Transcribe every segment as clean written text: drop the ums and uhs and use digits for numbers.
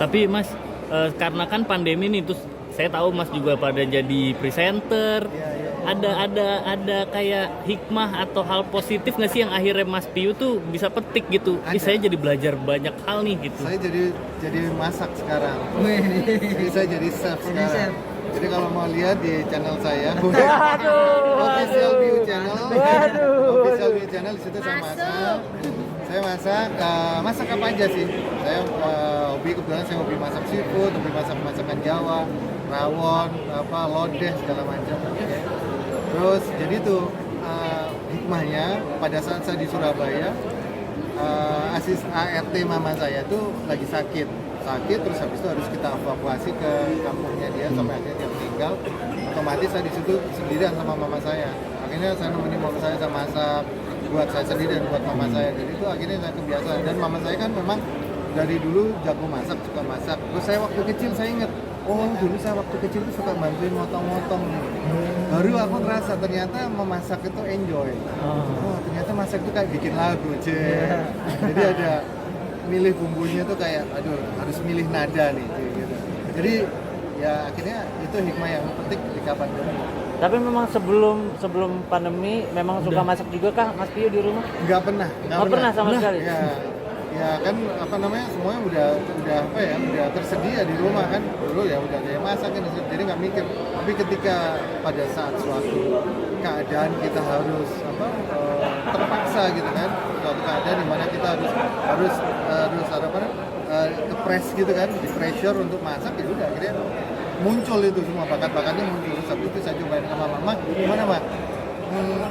Tapi Mas, karena kan pandemi nih, terus saya tahu Mas juga pada jadi presenter. Ada kayak hikmah atau hal positif nggak sih yang akhirnya Mas Piyu tuh bisa petik gitu? Ih, saya jadi belajar banyak hal nih gitu. Saya jadi masak sekarang. Jadi saya jadi chef sekarang. Jadi kalau mau lihat di channel saya, Official View Channel. Official View Channel di situ saya masak. Saya masak apa aja sih? Saya kebetulan saya hobi masak seafood, hobi masakan Jawa, rawon, lodeh segala macam. Terus jadi tuh hikmahnya pada saat saya di Surabaya, ART mama saya tuh lagi sakit, terus habis itu harus kita evakuasi ke kampungnya dia sampai akhirnya dia meninggal. Otomatis saya di situ sendirian sama mama saya. Akhirnya saya nemenin mama saya, masak buat saya sendiri dan buat mama saya. Jadi itu akhirnya saya kebiasaan. Dan mama saya kan memang dari dulu jago masak, suka masak. Terus saya waktu kecil saya inget, dulu saya waktu kecil tuh suka bantuin motong-motong. Baru aku ngerasa ternyata memasak itu enjoy. Ternyata masak itu kayak bikin lagu, Jadi ada milih bumbunya tuh kayak, harus milih nada nih, gitu. Jadi ya akhirnya itu hikmah yang penting di kapan dulu. Tapi memang sebelum pandemi memang suka masak juga kah Mas Piyu di rumah? Nggak pernah sama sekali. Ya kan semuanya udah tersedia di rumah kan. Dulu ya udah kayak masak kan, jadi nggak mikir. Tapi ketika pada saat suatu keadaan kita harus terpaksa gitu kan, suatu keadaan di mana kita harus press gitu kan, di pressure untuk masak, ya udah akhirnya muncul itu semua bakat-bakatnya muncul. Habis itu saya cobain sama mama, gimana mak?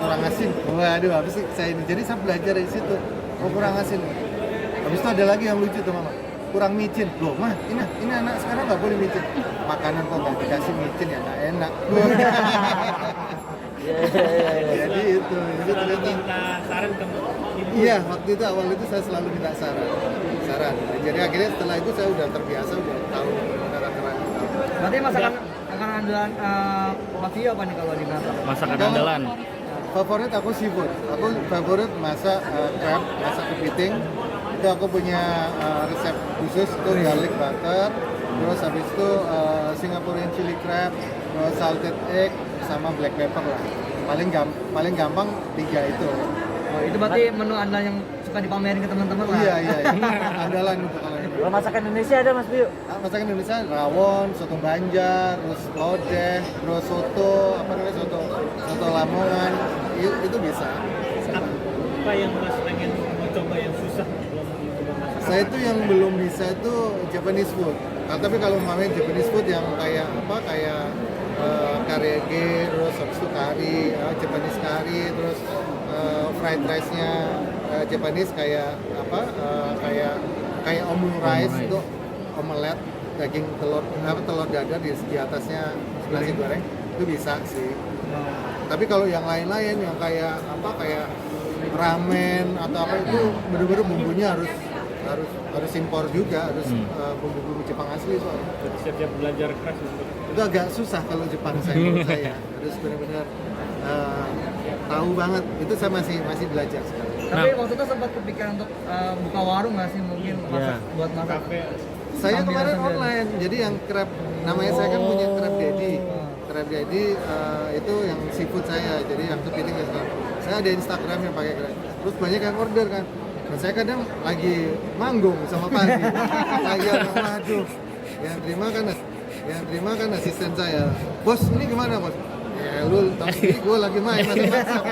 Kurang asin. Waduh, habis itu saya ini. Jadi saya belajar dari situ. Kurang asin. Habis itu ada lagi yang lucu tuh mama. Kurang micin. Loh mah, ini anak sekarang nggak boleh micin. Makanan kok nggak dikasih micin ya nggak enak. Jadi itu. Selalu minta saran ke ibu. Iya, waktu itu awal itu saya selalu minta saran. Jadi akhirnya setelah itu saya udah terbiasa, udah tahu cara-cara. Berarti masakan andalan Mas Piyu apa nih kalau di masak? Masakan andalan. Favorit aku seafood. Aku favorit masak crab, masak kepiting. Itu aku punya resep khusus, itu garlic butter. Terus habis itu Singaporean chili crab, terus salted egg sama black pepper lah. Paling gampang 3 itu. Oh, itu berarti menu andalan yang suka dipamerin ke teman-teman lah. Iya. Andalan itu kalau ini. Kalau masakan Indonesia ada Mas Piyu? Masakan Indonesia rawon, soto Banjar, terus lodeh, terus soto Lamongan, itu bisa. Apa yang Mas pengen mau coba yang susah belum coba masak? Saya itu yang belum bisa itu Japanese food. Tapi kalau umpamanya Japanese food yang kayak karege, terus habis itu kari, Japanese kari, terus fried rice-nya Japanese kayak omurice itu omelet daging telur dadar di atasnya nasi goreng itu bisa sih. Tapi kalau yang lain-lain yang kayak ramen atau apa itu bener-bener bumbunya harus impor juga, harus bumbu-bumbu Jepang asli soalnya. Siap-siap belajar keras untuk Itu agak susah kalau Jepang menurut saya. Harus benar-benar tahu banget. Itu saya masih belajar sekarang. Tapi waktu itu sempat kepikiran untuk buka warung nggak sih mungkin buat masak? kafe. Saya kemarin online. Jadi yang crab, namanya saya kan punya crab daddy. Crab daddy itu yang seafood saya. Jadi yang kepiting gitu. Saya ada Instagram yang pakai crab. Terus banyak yang order kan. Dan saya kadang lagi manggung sama Pandi. Waduh. Yang terima kan asisten saya. Bos, ini gimana bos? Ya lu tahu sendiri gue lagi main masak.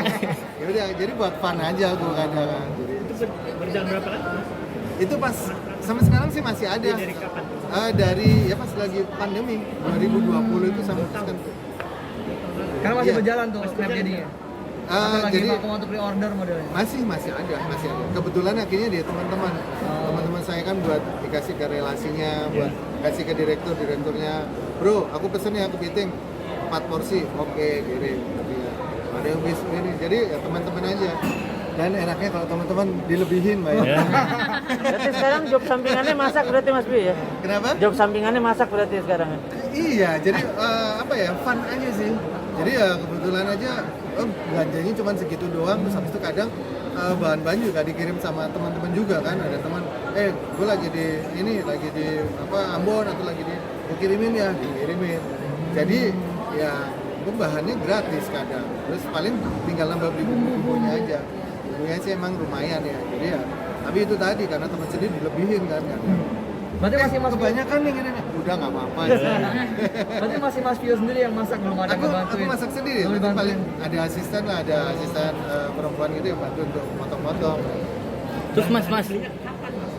Ya udah, jadi buat fun aja gue kadang. Jadi Itu berjalan berapa lama? itu pas sampai sekarang sih masih ada. Dari kapan? Dari pas lagi pandemi 2020 itu sampai sekarang. Karena masih Iya. berjalan tuh snap jadinya. Atau lagi Jadi mau untuk pre-order modelnya. masih ada. Kebetulan akhirnya dia teman-teman saya kan buat dikasih ke relasinya, buat kasih ke direkturnya. Bro, aku pesen ya kepiting 4 porsi, oke kirim. Iya. Ada yang bis ini, jadi ya teman-teman aja. Dan enaknya kalau teman-teman dilebihin, Mbak ya. Berarti sekarang job sampingannya masak berarti Mas Piyu ya? Kenapa? Job sampingannya masak berarti sekarang ya? Iya, jadi fun aja sih. Jadi ya kebetulan aja belanjanya cuma segitu doang, terus habis itu kadang bahan-bahan juga dikirim sama teman-teman juga kan, ada teman gue lagi di Ambon atau lagi di gue kirimin ya, dikirimin. Jadi ya gue bahannya gratis kadang, terus paling tinggal nambah beli bumbunya aja. Bumbunya sih emang lumayan ya, jadi ya tapi itu tadi karena teman sendiri dilebihin kan. Berarti masih Mas Pio, Kebanyakan nih gini, udah nggak apa-apa ya. berarti masih Mas Pio sendiri yang masak, belum ada aku ngebantuin. masak sendiri, Belum tapi dibantuin. paling ada asisten lah, ada asisten perempuan gitu yang bantu untuk motong-motong. Terus Mas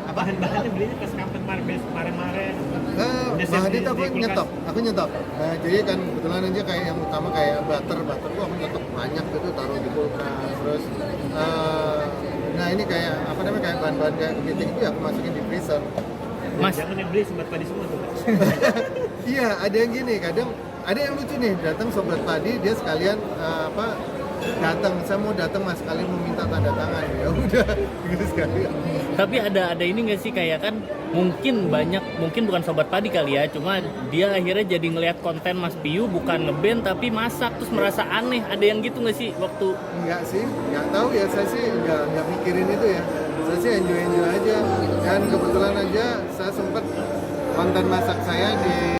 Bahan-bahannya belinya pas kapan kemarin-kemarin? Bahan itu aku nyetop. Jadi kan kebetulan aja kayak yang utama kayak butter tuh aku nyetop banyak gitu, taruh di kulkas. Terus nah ini kayak apa namanya, kayak bahan-bahan kayak kepiting itu ya aku masukin di freezer. Mas Jangan yang beli sobat padi semua tuh. Iya, ada yang gini, kadang ada yang lucu nih, datang sobat padi dia sekalian datang, saya mau datang Mas, sekalian mau minta tanda tangan. Ya udah, gitu sekalian. tapi ada ini nggak sih, kayak kan mungkin bukan sobat padi kali ya, cuma dia akhirnya jadi ngelihat konten Mas Piyu bukan ngeband tapi masak, terus merasa aneh. Ada yang gitu nggak sih waktu? Enggak sih, enggak tahu ya, saya sih enggak mikirin itu ya. Saya sih enjoy aja. Dan kebetulan aja saya sempet konten masak saya di